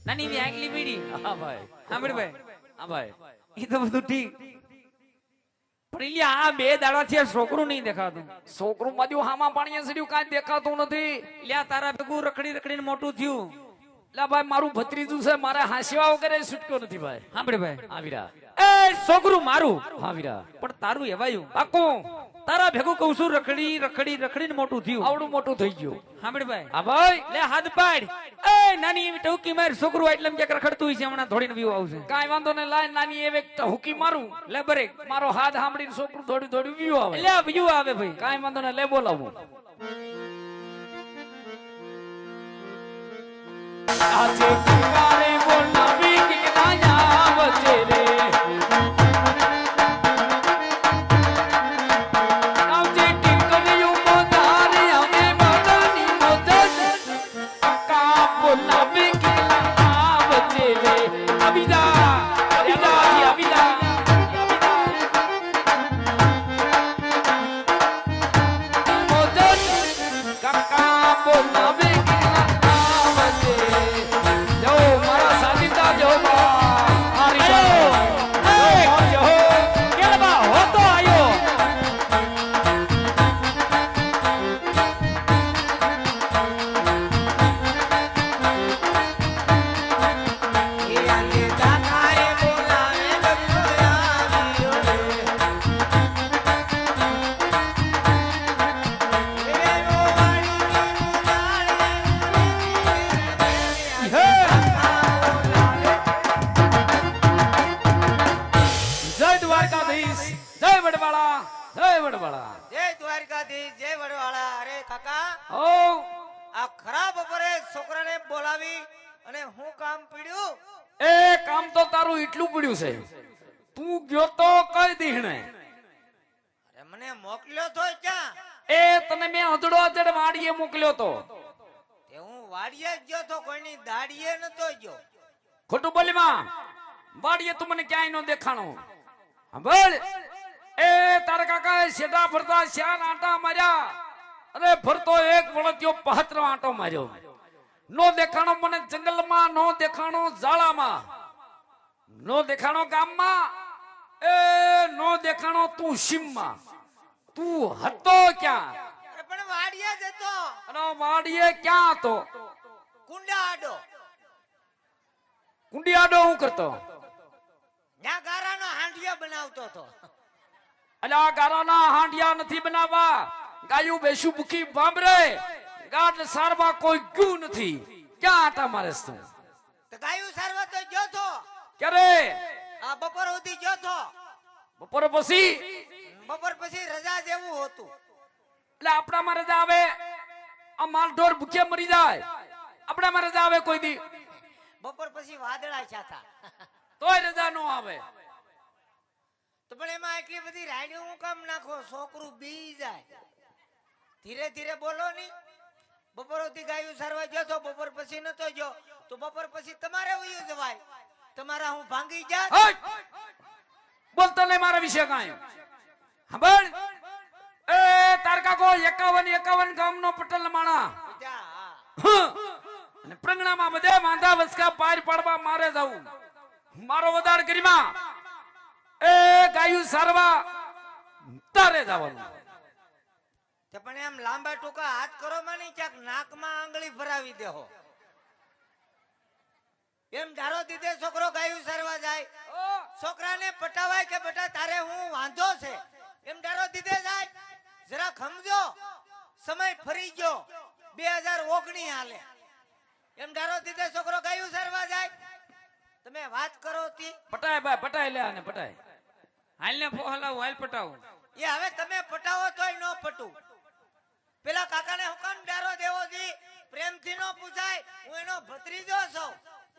નાની એવી આંખલી પીડી હા ભાઈ, સાંભળ ભાઈ હા ભાઈ. એ તો બધું ઠીક પણ ઇલ્યા આ બે દાડાથી આ છોકરું નહીં દેખાતું છોકરું માર્યું હામાં પાણીએ સડ્યું કાંઈ દેખાતું નથી. ઇલ્યા તારા ભેગું રખડી રખડીને મોટું થયું લા ભાઈ મારું ભત્રીજું છે, મારે હાંસવા વગર છૂટક્યો નથી ભાઈ. સાંભળ ભાઈ હા વીરા, એ છોકરું મારું હા વીરા, પણ તારું એવાયું પાકું તારા ભેગું કહું છું રખડી રખડી રખડીને મોટું થયું આવડું મોટું થઈ ગયું. સાંભળ ભાઈ હા ભાઈ, લે હાથ પાડ એ નાની એવી ટવકી માર છોકરું એટલે એમ ક્યાંક રખડતું છે હમણાં થોડીને વ્યૂ આવશે કાંઈ વાંધો ને લાય નાની એવે હુકી મારું, લે બ્રેક મારો હાથ સાંભળીને છોકરું થોડું થોડું વ્યુ આવે. લે વ્યૂ આવે ભાઈ કાંઈ વાંધો ને લે બોલાવું. આજે કિનારે બોલાવી કે નાયા વચ્ચે રે, આવજે ટીકડીયું મોધારે અમે બધાની મોધજ, કાકા બોલાવી કે નાયા વચ્ચે રે. અબીદા અબીદા અબીદા મોધજ, કાકા બોલાવી કે નાયા વચ્ચે. જો મારા સાજીદા જો બા હારી જો કેળવા હોતો આયો જય દ્વારકાધીશ, જય વડવાળા, જય વડવાળા. જય દ્વારકાધીશ, જય વડવાળા. અરે કાકા, ઓ આ ખરાબ બપોરે છોકરાને બોલાવી અને હું કામ પીડ્યું? એ કામ તો તારું એટલું પડ્યું છે, તું ગયો તો કઈ દીહણે. અરે મને મોકલ્યો તો ક્યાં? એ તને મેં અધડો અધડ વાડીએ મોકલ્યો તો. તે હું વાડીએ જ ગયો તો, કોઈની દાડીએ નતો ગયો. ખોટું બોલી માં, વાડીએ તું મને ક્યાંય નો દેખાણો. બોલ, એ તારા કાકા શેડા ફરતા શ્યાન આંટા માર્યા અને ફરતો એક વળત્યો 75 આંટો માર્યો. નો દેખાણો મને જંગલમાં, નો દેખાણો ઝાડામાં, નો દેખાણો ગામમાં, એ નો દેખાણો તું સીમમાં. તું હતો ક્યાં? અરે પણ વાડીએ જ હતો, અને વાડીએ ક્યાં હતો? કુંડા આડો. કુંડિયાડો હું કરતો? ત્યાં ગારાનો હાંડિયો બનાવતો હતો. એટલે આ ગારાના હાંડિયા નથી બનાવવા, ગાયું બેસું ભૂખી બાબરે ગાઢ સારવા કોઈ ગયું નથી. ક્યાં આટા મારેસ તું? તો ગાયું સારવા તો ગયો તો, ક્યારે? આ બપોર સુધી ગયો તો. બપોર પછી? બપોર પછી રજા જેવું હતું. એટલે આપણામાં રજા આવે? આ માલઢોર ભૂખ્યા મરી જાય. આપણામાં રજા આવે કોઈ દી? બપોર પછી વાદળા છાતા. તોય રજા નો આવે. તો પણ એમાં એટલી બધી રાયડું હું કામ નાખો? છોકરું બી જાય. ધીરે ધીરે બોલો ની. બપોર સુધી ગાયું સારવા ગયો તો, બપોર પછી નતો ગયો તો બપોર પછી તમારે વયું જવાય. તમારા હું ભાંગી જાત. હટ! બોલતો નહીં મારા વિશે કાંઈ. સાંભળ, એ તાર કાકો 51 ગામનો પટેલ માણા. જા, હા. અને પ્રંગણામાં બધે વાંધા વસકા પાર પાડવા મારે જાવું. મારો વધાર કરીમાં એ ગાયું સારવા તારે જવાનું. તે પણ એમ લાંબા ટૂંકા હાથ કરો માં નહીં, ક્યાંક નાકમાં આંગળી ભરાવી દેહો. એમ ધારો દીધે છોકરો ગાયું સારવા જાય, છોકરાને પટાવાય કે બેટા તારે હું વાંધો છે, એમ ધારો દીધે જાય. જરા સમજો, સમય ફરી ગયો, 2019 હાલે. એમ ધારો દીધે છોકરો ગાયું સારવા જાય. તમે વાત કરો તી પટાય ભાઈ, પટાય લે આને પટાય. હાલ ને ફોહલાવું હાલ પટાવું એ હવે તમે પટાવો તોય ન પટું. પેલા કાકાને હુકમ ડારો દેવો જી, પ્રેમથી નો પૂછાય. હું એનો ભત્રીજો છું.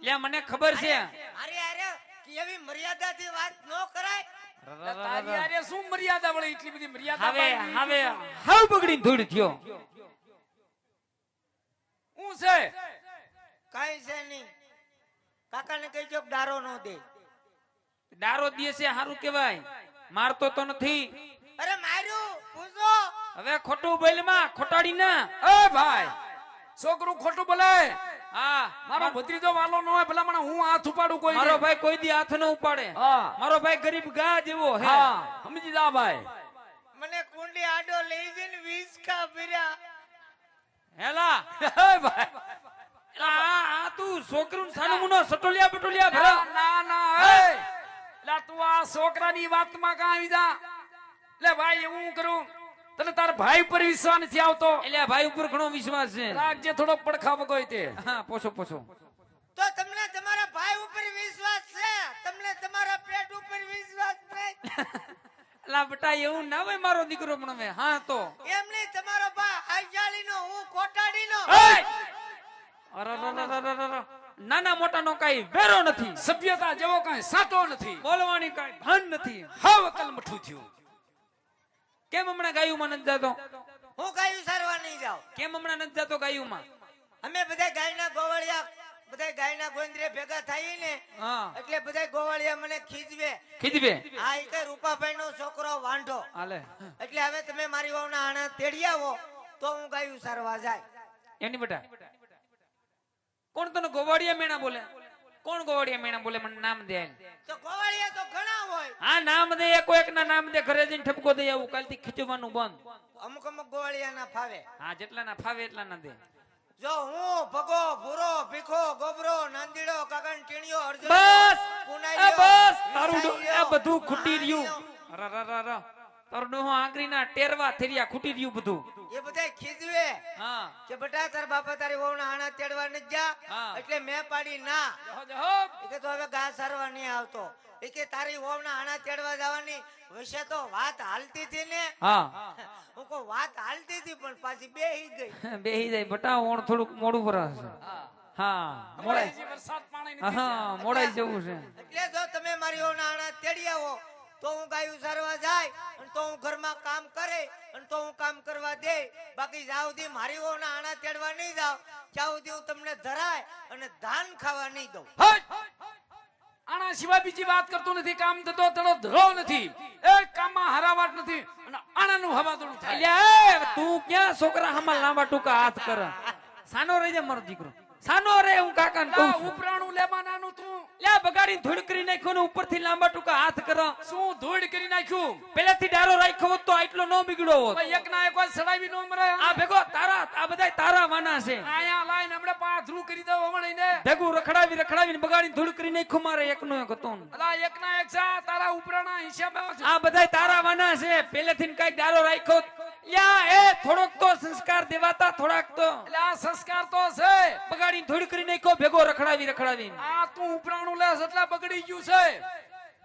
લે મને ખબર છે અરે અરે કેવી મર્યાદાથી વાત ન કરાય. તારી આરે શું મર્યાદા વળી? એટલી બધી મર્યાદા હવે પાડી? હવે હાવ બગડીને ધૂળ થયો. હું છે? કઈ છે નહીં. કાકાને કહેજો ડારો નો દે. દારો દે છે સારું કેવાય, મારતો તો નથી. અરે માર્યું પૂછો. હવે ખોટું બોલ માં ખોટાડી ના. એ ભાઈ, છોકરું ખોટું બોલે હા મારો ભત્રીજો વાલો ન હોય ભલા મને હું હાથ ઉપાડું કોઈ મારો ભાઈ કોઈ દી હાથ ન ઉપાડે. હા મારો ભાઈ ગરીબ ગા જેવો હે. હા સમજી જા ભાઈ. મને કુંડી આડો લઈ જઈને 20 કા ભર્યા. હેલા એ ભાઈ આ તું છોકરું સાનું મુનો સટોલિયા બટોલિયા ભરા. ના ના એ લા તું આ છોકરાની વાતમાં કાં આવી જા. લે ભાઈ એવું કરું તને તાર ભાઈ ઉપર વિશ્વાસ નથી આવતો એટલે આ ભાઈ ઉપર ઘણો વિશ્વાસ છે. રાખજે થોડો પડખા વગોય તે. હા પોછો પોછો. તો તમને તમારા ભાઈ ઉપર વિશ્વાસ છે, તમને તમારા પેટ ઉપર વિશ્વાસ નહીં. અલા બટા એવું ના હોય મારો દીકરો પણ હવે. હા તો એમ નહીં, તમારો ભાઈ હાઈજાળીનો, હું કોટાડીનો. નાના મોટા નો કઈ વેરો નથી. સભ્યતા જેવો કઈ સાટો નથી. બોલવાની કઈ ભાન નથી. હાવ અકલ મઠું થયું. કેમ હમણાં ગાયુંમાં નથી જાતો? હું ગાયું સારવા નહીં જાઉં. કેમ હમણાં નથી જાતો ગાયુંમાં? અમે બધા ગાયના ગોવાળિયા, બધા ગાયના ગોંદરે ભેગા થાય ને હા એટલે બધા ગોવાળિયા મને ખીજવે. ખીજવે. આ ઈ કે રૂપાભાઈ નો છોકરો વાંઢો, હાલે એટલે હવે તમે મારી વહુના આણા તેડી આવો તો હું ગાયું સારવા જાય. એની બેટા કોણ તને ગોવાળિયા મેણા બોલે? કોણ ગોવાળિયા મેણા બોલે? મને નામ દે. તો ગોવાળિયા તો ઘણા હોય. હા નામ દે. કોઈ એક ના નામ દે. ઘરે જઈને ઠપકો દે આવું. કાલથી ખીચવાનું બંધ. અમુક અમુક ગોવાળિયા ના ફાવે. હા જેટલા ના ફાવે એટલા ના દે. જો હું ભગો, ભૂરો, ભીખો, ગોબરો, નાંદીડો, ગગન, ટીણીયો, અર્જુન, બસ પુનાઈયો, બસ તારું ઈસાઈયો, આ બધું ખૂટી રહ્યું. માણીયો. તારું ડોહો આંગળીના ટેરવા થેરિયા ખૂટી રહ્યું બધું. એ બધા ખીજવે હા કે બેટા તાર બાપા તારી વહુના આણા તેડવા નથી જા. હા. એટલે મેં પાડી ના. જહો જહો. એ કે તો હવે ઘા સારવા નહીં આવતો. એ કે તારી વહુના આણા તેડવા જવાની વિશે તો વાત હાલતી હતી ને. હા હું કહું વાત હાલતી હતી પણ પાછી બેહી ગઈ. બેહી જાય બટા. ઓણ થોડુંક મોડું ભરાશે. હા હા મોડાઈ મોડાઈ. વરસાદ પાણી નથી. હા મોડાઈ જવું છે. એટલે જો તમે મારી વહુના આણા તેડી આવો તો હું ગાયું સારવા જાય અને તો હું ઘરમાં કામ કરે અને તો હું કામ કરવા દે. બાકી જ્યાં સુધી મારી વહુના આણા તેડવા નહીં જાવ ત્યાં સુધી હું તમને ધરાય અને ધાન ખાવા નહીં દઉં. હટ! આના સિવાય બીજી વાત કરતો નથી. કામ થતો તળો ધરો નથી. એ કામમાં હરાવાટ નથી અને આણાનું હવાદોડું થાય. અલ્યા એ તું ક્યાં છોકરા હમણાં લાંબા ટૂંકા હાથ કરે? સાનો રહી જા મારો દીકરો. સાનો રે. હું કાકા ને કહું લા, છું. ઉપરાણું લેવાનાનું તું લ્યા બગાડી ધૂળ કરી નાખ્યો ને ઉપરથી લાંબા ટૂંકા હાથ કરો. શું ધૂળ કરી નાખ્યું? પેલાથી ડારો રાખ્યો હોત તો આટલો ન બગડ્યો હોત. ભાઈ એક ના એક વાર સડાવી નો મરે. આ ભેગો તારા આ બધાય તારા વાના છે. આયા લાઈન હમણે પાથરું કરી દઉં હમણે ને. ભેગું રખડાવીને બગાડીને ધૂળ કરી નાખ્યો. મારે એકનો એક હતો ને. અલા એક ના એક સા તારા ઉપરાણા હિસાબે છે. આ બધાય તારા વાના છે. પેલેથી કઈક ડારો રાખ્યો હોત. લ્યા એ થોડોક તો સંસ્કાર દેવાતા. થોડાક તો એટલે આ સંસ્કાર તો છે. બગાડીને ધૂળ કરી નાખ્યો. ભેગો રખડાવીને આ તું ઉપરાણું લેસ એટલે બગડી ગયું છે.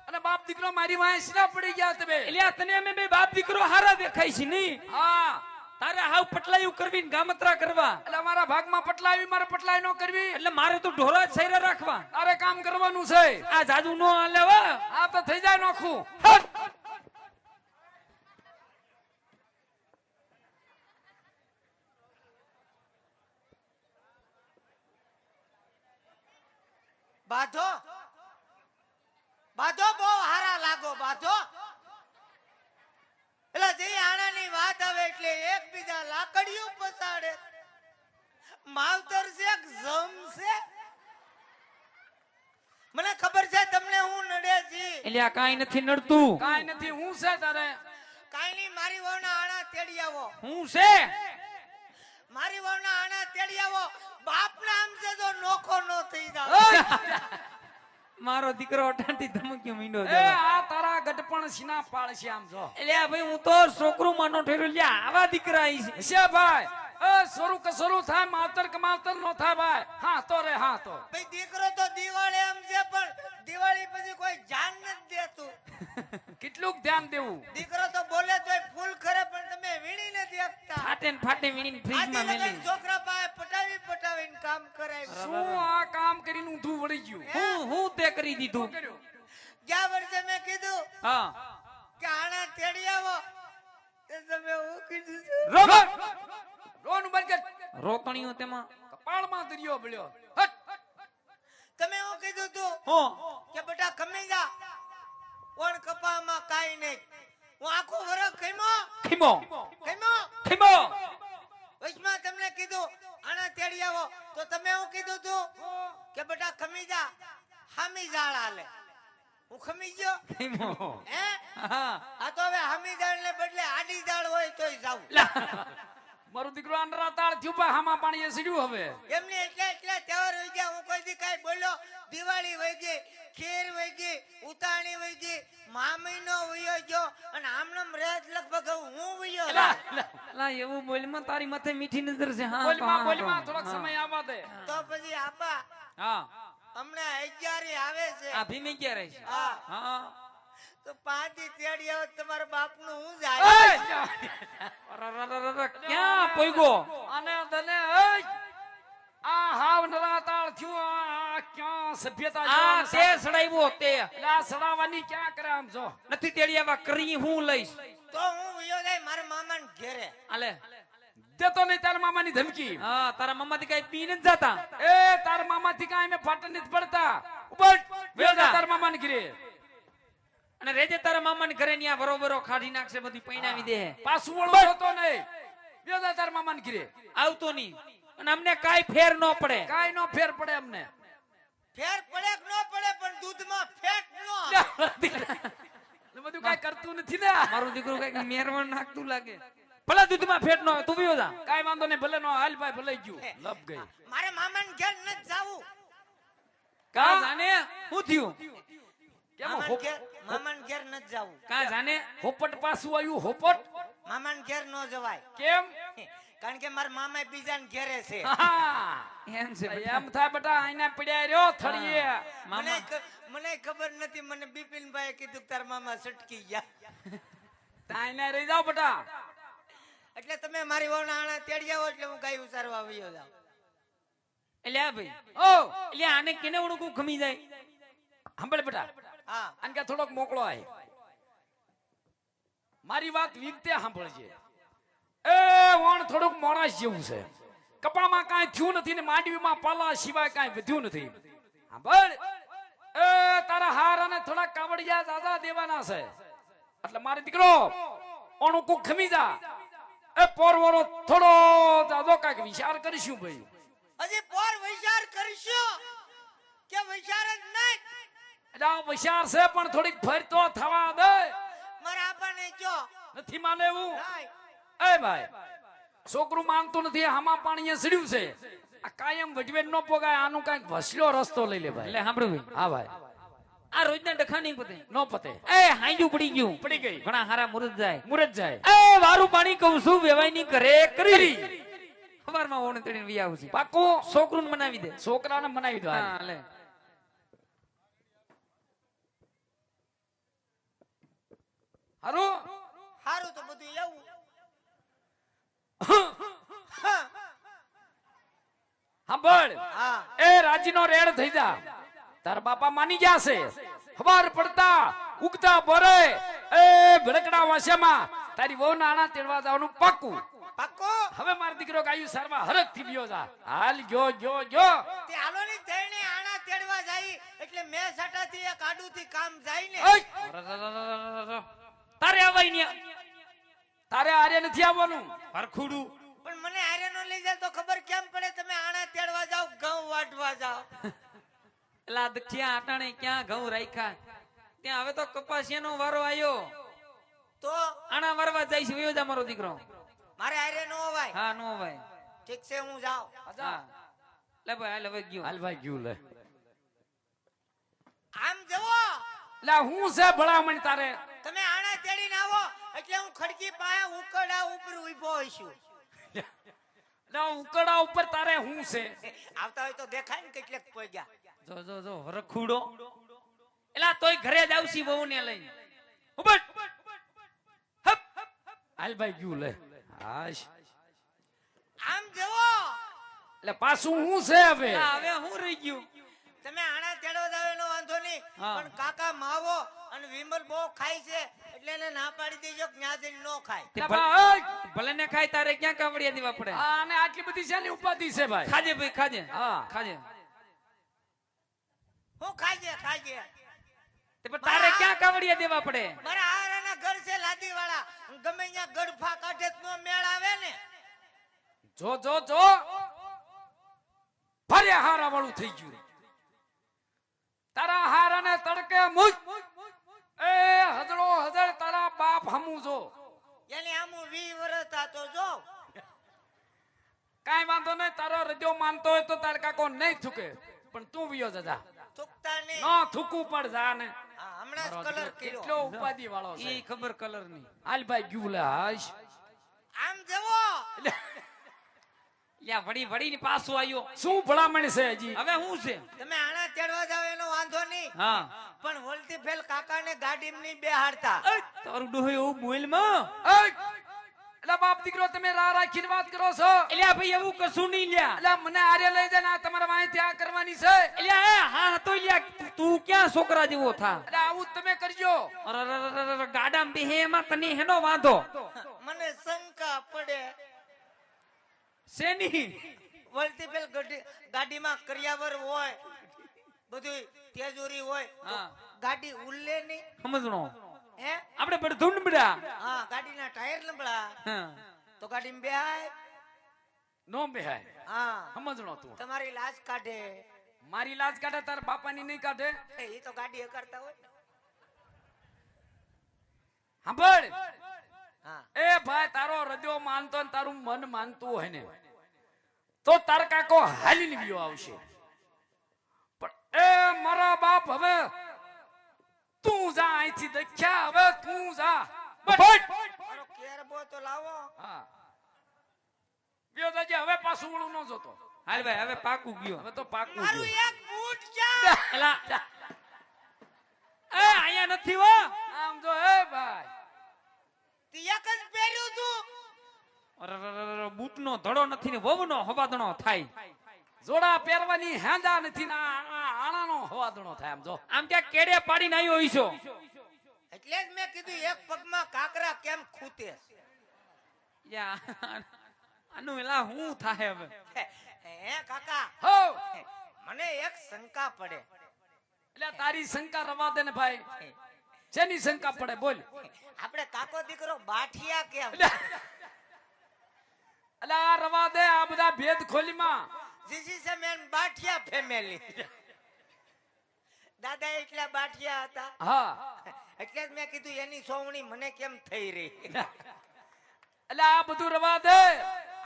અને બાપ દીકરો મારી વાંહે સીધા પડી ગયા તમે. એટલે તને અમે બે બાપ દીકરો હારા દેખાય છે નહીં? હા તારે હાવ પટલાયું કરવી ને ગામત્રા કરવા. એટલે મારા ભાગમાં પટલાવી મારે પટલાઈ નો કરવી. એટલે મારે તો ઢોરા જ સૈરા રાખવા. તારે કામ કરવાનું છે. આ જાજુ નો હાલે હો. આ તો થઈ જાય નોખું. બાધો બાધો બહુ હારા લાગો. બાધો એટલે જે આણાની વાત આવે એટલે એકબીજા લાકડીઓ પસાડે. માવતર છે કે જમ છે? મને ખબર છે તમને હું નડે છે. એટલે આ કાઈ નથી નડતું. કાઈ નથી. હું છે તારે? કાઈ નહીં, મારી વહુના આણા તેડી આવો. હું છે મારી વહુના આણા તેડી આવો. બાપના આમ છે જો નોખો નો થઈ જાય. મારો દીકરો અટાણથી ધમક્યો મીંડો એ દેવા. આ તારા ગઢપણ સીના પાળ છે આમ જો. એટલે આ ભાઈ હું તો છોકરું માનો ઠેર્યો. લ્યા આવા દીકરા આઈ છે. છે ભાઈ. એ સોરું કે સોરું થાય માવતર કે માવતર નો થાય ભાઈ. હા તો રે હા તો. ભાઈ દીકરો તો દિવાળી આમ છે પણ દિવાળી પછી કોઈ ધ્યાન નથી દેતું. કેટલુંક ધ્યાન દેવું. દીકરો તો બોલે તોય ફૂલ ખરે પણ તમે વીણી નથી આપતા. ફાટે ને ફાટે વીણીને ફ્રીજમાં આદિ લગન મેલી. છોકરા પાસે પટાવીને કામ કરાય. શું આ કામ કરીને ઊંધું વળી ગયું? હું તે કરી દીધું. કર્યું. ગયા વર્ષે મેં કીધું હા કે આણા તેડી આવો તે તમે હું કીધું છે? રોબર રોનું બંધ કર. રોકણીઓ તેમાં કપાળમાં દરિયો બળ્યો. હટ. તમે હું કીધું તું હો કે બેટા ખમી જા. ઓણ કપામાં કાઈ નહીં. હું આખો વરસ ખીમો ખીમો ખીમો ખીમો. વચમાં તમને કીધું આણા તેડી આવો તો તમે હું કીધું તું કે બેટા ખમી જા હામી જાળ હાલે હું ખમી ગયો હે હા આ તો હવે હામી જાળ ને બદલે આડી જાળ હોય તોય જાવ મારું દીકરો આંધળા તાળ થયું પણ હામાં પાણીએ સીડ્યું હવે એમને એટલે તહેવાર વહી ગયા હું કોઈ દી કાંઈ બોલ્યો દિવાળી વહી ગઈ ખીર વહી ગઈ ઉતાણી વહી ગઈ મહિનો વયો ગયો અને આમનામ રેત લગભગ હું વયો લા એવું બોલમાં તારી માથે મીઠી નજર છે હા બોલમાં થોડોક સમય આવવા દે તો પછી આપા હા હમણાં 11 આવે છે આ ભીમે ક્યાં રહે છે હા હા તો 5 દી તેડી આવો તમારા બાપનું હું જાય ક્યાં પોઈગો અને દને આ હાવ નરા તાળ થયું આ ક્યાં સભ્યતા આ જોવાનું તે સડાવ્યો તે લા સડાવાની ક્યાં કરે આમ જો નથી તેડી આવા કરી હું લઈશ તો હું વયો જાય મારા મામાને ઘેરે આલે દેતો નહીં તારા મામાની ધમકી હા તારા મમ્માથી કઈ પી નથી જાતા એ તાર મામાથી કાંઈ મેં ફાટન નથી પડતા ઉબટ વેદા તાર મામાને ઘરે અને રેજે તારા મામાને ઘરે ન્યા બરોબરો ખાડી નાખશે બધી પૈણાવી દે પાછું વળો થતો નહીં વેદા તાર મામાને ઘરે આવતો નહીં અને અમને કાઈ ફેર ન પડે કાંઈ નો ફેર પડે અમને ફેર પડે કે ન પડે પણ દૂધમાં ફેટ ન બધું કાંઈ કરતું નથી ને મારું દીકરું કઈક મેરવણ નાખતું લાગે ભલા દૂધમાં ફેટ ન હોય તું બીયો જા કાંઈ વાંધો નહીં ભલે નો હાલ ભાઈ ભલે ગયું લપ ગઈ મારે મામાને ઘેર ન જાવું કા જાને શું થયું કેમ મામાને ઘેર ન જાવું કા જાને હોપટ પાછું આવ્યું હોપટ મામાને ઘેર ન જવાય કેમ કારણ કે મારા મામા બીજાને ઘેરે છે હા એમ છે એમ થાય બેટા આઈને પડ્યા રહ્યો થળીએ મને ખબર નથી મને બિપિનભાઈ કીધું કે તારા મામા સટકી ગયા આઈને રહી જાવ બેટા એટલે તમે મારી વહુના આણા તેડી આવો એટલે હું ગાય ઉસારવા આવ્યો જાઉં એટલે આ ભાઈ ઓ એટલે આને કેને ઓળખું ખમી જાય સાંભળ બેટા હા આને કે થોડોક મોકળો આય મારી વાત વિગતે સાંભળજે એ વણ થોડુંક મોણાસ જેવું છે કપામાં કાંઈ થયું નથી ને માંડવીમાં પાલા સિવાય કાંઈ વધ્યું નથી સાંભળ એ તારા હાર અને થોડા કાવડિયા દાદા દેવાના છે એટલે મારો દીકરો ઓણું કુક ખમી જા એ પોરવરો થોડો દાદો કાંઈક વિચાર કરીશું ભાઈ હજી પોર વિચાર કરીશું કે વિચાર જ નહીં એટલે આ વિચાર છે પણ થોડીક ફરતો થવા દે મારા આપાને કયો નથી માને એવું નહીં એ ભાઈ છોકરું માનતું નથી હામાં પાણીએ સીડ્યું છે આ કાયમ વજવેટ નો પોગાય આનું કાંઈક વસલો રસ્તો લઈ લે ભાઈ એટલે સાંભળો ભાઈ હા ભાઈ આ રોજના ડખા નહીં પતે નો પતે એ હાંજુ પડી ગયું પડી ગઈ ઘણા હારા મુરત જાય મુરત જાય એ વારું પાણી કહું છું વેવાય ની કરે કરી સવારમાં ઓને તેડીને વી આવું છે પાકું છોકરું બનાવી દે છોકરાને મનાવી દો હા લે હારું સારું તો બધું એવું સાંભળ હા એ રાજીનો રેડ થઈ જા તાર બાપા માની ગયા છે ખબર પડતા ઉગતા બરે એ ભડકડા વાસેમાં તારી વહુ નાણા તેડવા જવાનું પાક્કું પાક્કો હવે મારો દીકરો ગાયું સારવા હરખ થી ગયો જા હાલ ગયો તે હાલો ની થઈને આણા તેડવા જાય એટલે મેં સાટાથી એક આડુથી કામ જાય ને ઓય! તારે આવાય ને તારે આરે નથી આવવાનું હરખુડું પણ મને હારે નો લઈ જાય તો ખબર કેમ પડે તમે આણા તેડવા જાવ ઘઉં વાટવા જાવ એલા દક્ષિયા આટાણે ક્યાં ઘઉં રાખ્યા ત્યાં હવે તો કપાસિયાનો વારો આવ્યો તો આણા વારવા જાય છે વયો જા મારો દીકરો મારે હારે નો હોવાય હા નો ભાઈ ઠીક છે હું જાઉં હા લે ભાઈ હાલ હવે ગયો હાલ ભાઈ ગયું લે આમ જવો લા હું છે ભલામણ તારે તમે આણા તેડીને આવો એટલે હું ખડકી પાસે ઉકડા ઉપર ઊભો હોઈશું લા ઉકડા ઉપર તારે હું છે આવતા હોય તો દેખાય ને કેટલેક પોગ્યા જો હરખુડો એલા તોય ઘરે જ આવશી વહુ ને લઈને ઉભટ હપ હાલ ભાઈ ગયું લે હાશ આમ જવો એટલે પાછું હું છે હવે આ હવે હું રહી ગયું તમે આણા તેડવા જાવ એનો વાંધો નહીં હા. પણ કાકા માવો અને વિમલ બહુ ખાય છે એટલે એને ના પાડી દેજો કે ન્યા જઈને નો ખાય તે લા ભલે- ભાઈ, ભલે ને ખાય તારે ક્યાં કાવડિયા દેવા પડે આને આટલી બધી શેની ઉપાધિ છે ભાઈ ખાજે ભાઈ ખાજે હા. ખાજે હું ખાજે તે પણ તારે ક્યાં કાવડિયા દેવા પડે મારા હારાના ઘર છે લાદી વાળા ગમે ત્યાં ગડફા કાઢે તો નો મેળ આવે ને જો ફરે હારા વાળું થઈ ગયું. તારા હારાને તડકે મુજ એ હજળો હજળ તારા બાપ હમું જો. એની આમું 20 વર્ષ થાતો જો. કાઈ વાંધો નહીં, તારો રજો માનતો હોય તો તાર કાકો નહીં થૂકે, પણ તું વિયો જા. થૂકતા નહીં. ન થૂકવું પડ જા ને. હા, હમણાં જ કલર કર્યો. કેટલો ઉપાધિ વાળો છે. ઈ ખબર કલર ની. હાલ ભાઈ ગયું લે હાશ. આમ જવો. લ્યા વડી વડી ની પાછો આવ્યો. શું ભલામણ છે હજી? હવે હું છે? તમે આણા તેડવા જાવ એનો વાંધો નહીં, હા પણ વોલ્ટી ફેલ કાકાને ગાડીમાં નહીં બેહાડતા. તારું ડોહ્યો એવું મોબાઈલ માં. એટલે બાપ દીકરો તમે રા રાખીને વાત કરો છો? એટલે ભાઈ એવું કશું નહીં લ્યા. એટલે મને આરે લઈ જાય ને આ તમારા વાંહે ત્યાં કરવાની છે. એટલે હા તો લ્યા તું ક્યાં છોકરા જેવો થા? એટલે આવું જ તમે કરજો. અરે ગાડામાં બેહે એમાં તને હેનો વાંધો? મને શંકા પડે. શેની? વોલ્ટી ફેલ ગાડીમાં કરિયાવર હોય, બધું તેજોરી હોય, તો હા. ગાડી ઉલ્લે નહીં. સમજણો હે? આપણે બડધુંડ બડા. હા, ગાડીના ટાયર લંબળા હા તો ગાડીમાં બેહાય. નો બેહાય. હા, સમજણો તું. તમારી લાજ કાઢે. મારી લાજ કાઢે, તાર બાપાની નહીં કાઢે. એ તો ગાડી કરતા હોય. સાંભળ, હા, એ ભાઈ તારો રજો માનતો ને તારું મન માનતું હોય ને તો તાર કાકો હાલીને વિયો આવશે. પણ એ મારા બાપ હવે તું જા અહીંથી દખ્યા. હવે તું જા. મારો કેરબો તો લાવો. હા, વિયો જાજે. હવે પાછું વળું ન જોતો. હાલ ભાઈ હવે પાકું ગયો. હવે તો પાકું મારું ગયું. એક બૂટ ક્યાં? એલા એ આયા નથી હો. આમ જો એ ભાઈ તે એક જ પહેર્યું તું. અરે બૂટ નો ધડો નથી ને વહુનો હવાદણો થાય. જોડા પહેરવાની હેંજા નથી ને આણાનો હવાદણો થાય. આમ જો આમ ક્યાં કેડે પાડીને આવ્યો ઈશો. એટલે જ મેં કીધું એક પગમાં કાકરા કેમ ખૂતે. યા આનું એલા હું થાય હવે? હે કાકા, હો. મને એક શંકા પડે. એટલે તારી શંકા રવા દે ને ભાઈ. શેની શંકા પડે બોલ? આપણે કાકો દીકરો બાઠિયા કેમ? એટલે આ રવા દે. આ બધા ભેદ ખોલીમાં જીસી છે મેન બાઠિયા ફેમિલી. દાદા એટલા બાઠિયા હતા. હા, એટલે જ મેં કીધું એની સોવણી મને કેમ થઈ રહી. એટલે આ બધું રવા દે.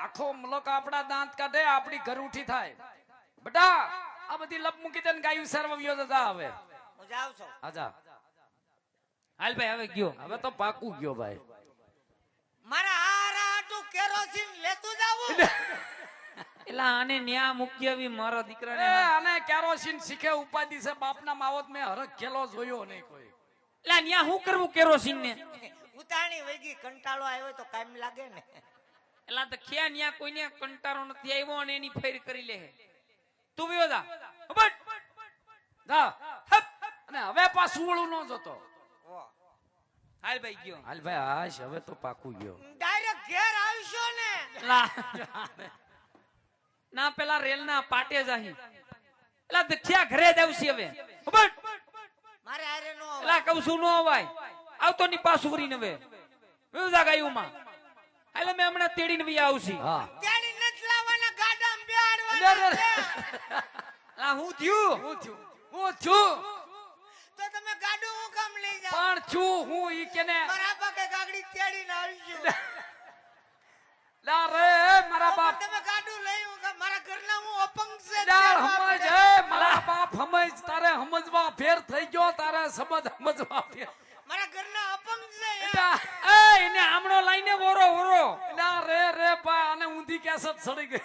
આખો મલોક આપડા દાંત કાઢે, આપડી ઘર ઉઠી થાય. બેટા આ બધી લપ મૂકી દે ને ગાયું સર્વ વિયો જતા. હવે હું જાઉં છું. આજા. હાલ ભાઈ હવે ગયો. હવે તો પાકું ગયો ભાઈ. મારા હારા હાટુ કેરોસીન લેતું જાવું. એલા આને ન્યા મૂકી આવી મારા દીકરાને. એ આને કેરોસીન શીખે ઉપાધિ છે. બાપના માવત મેં હરખ ખેલો જોયો નહીં કોઈ. એલા ન્યા શું કરવું કેરોસીન ને? ઉતાણી વૈગી કંટાળો આવ્યો તો કામ લાગે ને. એલા તો ખ્યા ન્યા કોઈને કંટાળો નથી આવ્યો અને એની ફેર કરી લે. તું વિયો જા. હબટ. જા. હપ. અને હવે પાછું વળું ન જોતો. હાલ ભાઈ ગયો. હાલ ભાઈ હાશ. હવે તો પાકું ગયો. ડાયરેક્ટ ઘેર આવશો ને. લા ના પેલા રેલ ના પાટે જાહી. એલા દખ્યા ઘરે જ આવશે હવે. હબટ. મારે હારે નો આવે. એલા કહું છું નો અવાય. આવતો ની પાછું વરીને હવે વિયો જા ગાયુંમાં. હાલે મેં હમણાં તેડીને વી આવશી. હા. તેડી નથી લાવવાના, ગાડામાં બેહાડવાના અરે, છે. એલા હું થયું? હું છું. તો તમે ગાડું હું કામ લઈ જાઓ? પણ છું હું ઈ કેને. મારા બાપે ગાડી તેડીને આવજો. લા રે મારા બાપ. તમે ગાડું લઈ હું કામ? મારા ઘરના હું અપંગ છે. ડાળ સમજ હે મારા બાપ. સમજ તારે સમજવા ફેર થઈ ગયો. તારે સમજવા ફેર. મારા ઘરના અપંગ છે. બેટા, એ એને આમણો લઈને ઓરો. લા રે ભાઈ આને ઊંધી કેસત સડી ગઈ.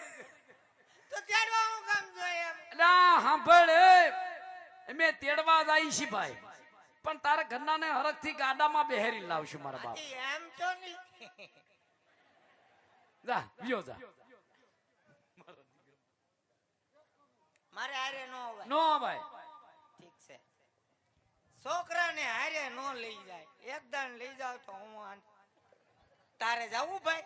તો તેડવા હું કામ જોઈએ એમ? લા સાંભળ એ મે તેડવા જાય છે ભાઈ, પણ તારા ઘરના ને હરખ થી ગાડામાં બેહેરી લાવશું મારા બાપ. એમ તો નહીં. જા વિયો જા. મારે હારે નો આવે. નો ભાઈ. ઠીક છે. છોકરાને હારે નો લઈ જાય. એક દાન લઈ જાવ તો હું તારે જાવું ભાઈ?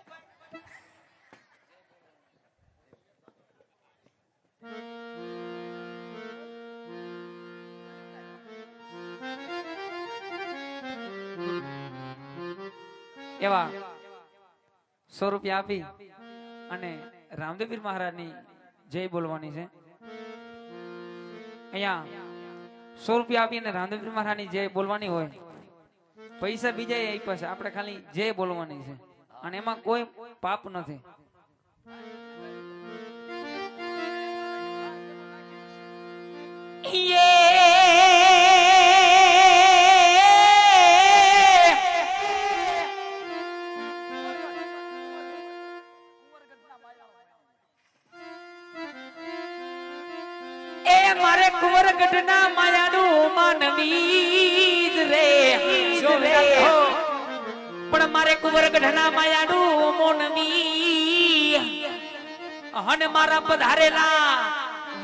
એવા 100 રૂપિયા આપી અને રામદેવપીર મહારાજની જય બોલવાની છે. અહીંયા 100 રૂપિયા આપીને રાંધેપુર મહારાની જે બોલવાની હોય પૈસા બીજા આપ્યા છે, આપણે ખાલી જે બોલવાની છે અને એમાં કોઈ પાપ નથી. મારે કુંવરગઢના માયાનું માનવી જ રે પણ મારે કુંવરગઢના માયાનું મોનવી હન મારા પધારેલા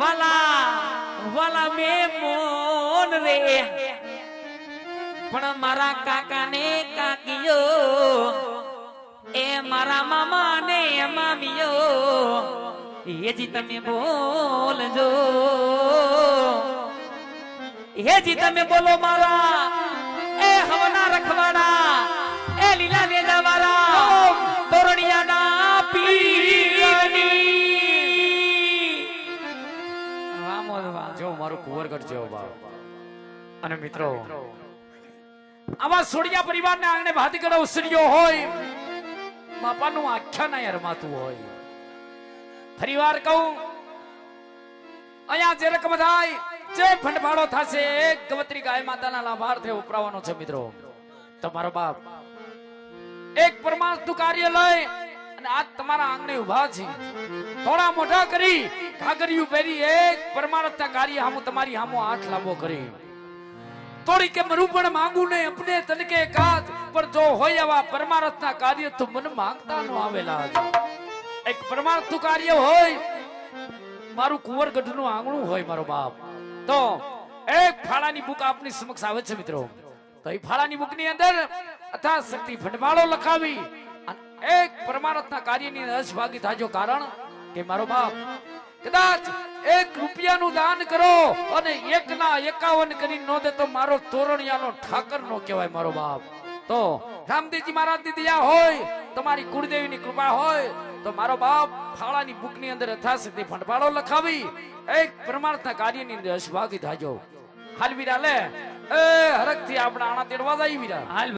વાલા વાલા મે મોન રે પણ મારા કાકાને કાકીઓ એ મારા મામા ને મામીઓ હેજી તમે બોલજો, હેજી તમે બોલો મારા એ હવના રખવાડા એ લીલા વેદા વાળા તોરણિયાના પીરની વાહ મોર વાહ જો મારું કુંવરગઢ જેવો બાપ. અને મિત્રો આવા સોડિયા પરિવારના આંગણે ભાતીગઢ ઉસર્યો હોય, બાપાનું આખ્યાન અહીંયા રમાતું હોય. ફરીવાર કહું, અહીંયા જે રકમ થાય જે ફંડફાળો થશે એક ગવત્રી ગાય માતાના લાભાર્થે ઉપરાવાનો છે. મિત્રો તમારો બાપ એક પરમાર્થનું કાર્ય લઈ અને આજ તમારા આંગણે ઉભા છે. થોડા મોઢા કરી ઘાઘરિયું પહેરી એક પરમાર્થના કાર્ય હામું તમારી હામો હાથ લાંબો કરી થોડી કે મરું પણ માંગુ ને અપને તનકે કાજ, પણ જો હોય આવા પરમાર્થના કાર્ય તો મન માંગતા નો આવેલા. એક પરમાર્થનું કાર્ય હોય, મારું કુંવરગઢનું આંગણું હોય મારો બાપ, તો એક ફાળાની બુક આપની સમક્ષ આવે છે. મિત્રો તો એ ફાળાની બુકની અંદર અથા શક્તિ ફંડવાળો લખાવી અને એક પરમાર્થના કાર્યની અસભાગી થાજો. કારણ કે મારો બાપ કદાચ 1 રૂપિયાનું દાન કરો અને 1 ના 51 કરી નો દે તો મારો તોરણિયાનો ઠાકર નો કહેવાય મારો બાપ. તો રામદેવજી મહારાજની દયા હોય, તમારી કુળદેવીની કૃપા હોય તો મારો બાપ ફાળાની બુકની અંદર યથાશક્તિ ફંડવાળો લખાવી એક પરમાર્થના કાર્યની અંદર અસભાગી થાજો. હાલ વીરા લે એ હરખથી આપણા આણા તેડવા જાય વીરા. હાલ